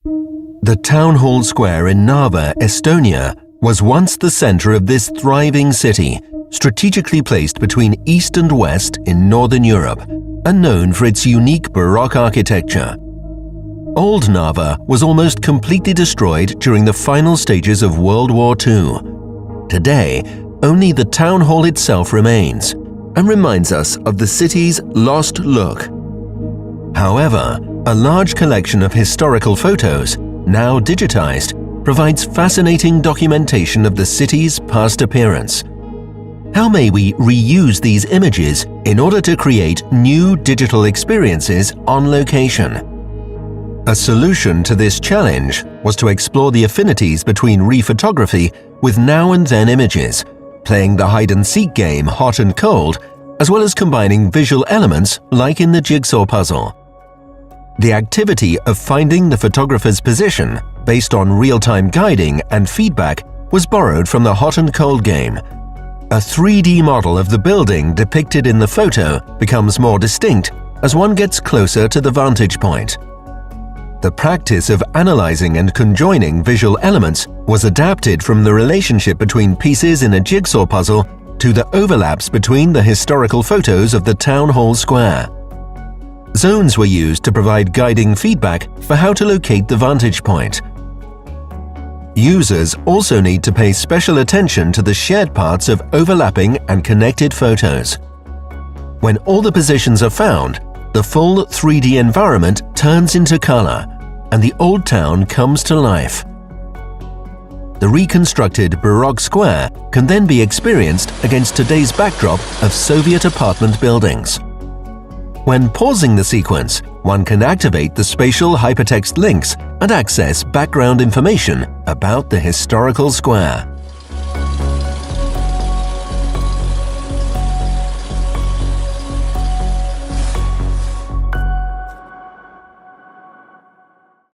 The town hall square in Narva, Estonia, was once the center of this thriving city, strategically placed between east and west in northern Europe, and known for its unique baroque architecture. Old Narva was almost completely destroyed during the final stages of World War II. Today, only the town hall itself remains and reminds us of the city's lost look. However, a large collection of historical photos, now digitized, provides fascinating documentation of the city's past appearance. How may we reuse these images in order to create new digital experiences on location? A solution to this challenge was to explore the affinities between rephotography with now and then images, playing the hide-and-seek game hot and cold, as well as combining visual elements like in the jigsaw puzzle. The activity of finding the photographer's position based on real-time guiding and feedback was borrowed from the hot and cold game. A 3D model of the building depicted in the photo becomes more distinct as one gets closer to the vantage point. The practice of analyzing and conjoining visual elements was adapted from the relationship between pieces in a jigsaw puzzle to the overlaps between the historical photos of the town hall square. Zones were used to provide guiding feedback for how to locate the vantage point. Users also need to pay special attention to the shared parts of overlapping and connected photos. When all the positions are found, the full 3D environment turns into color, and the old town comes to life. The reconstructed Baroque square can then be experienced against today's backdrop of Soviet apartment buildings. When pausing the sequence, one can activate the spatial hypertext links and access background information about the historical square.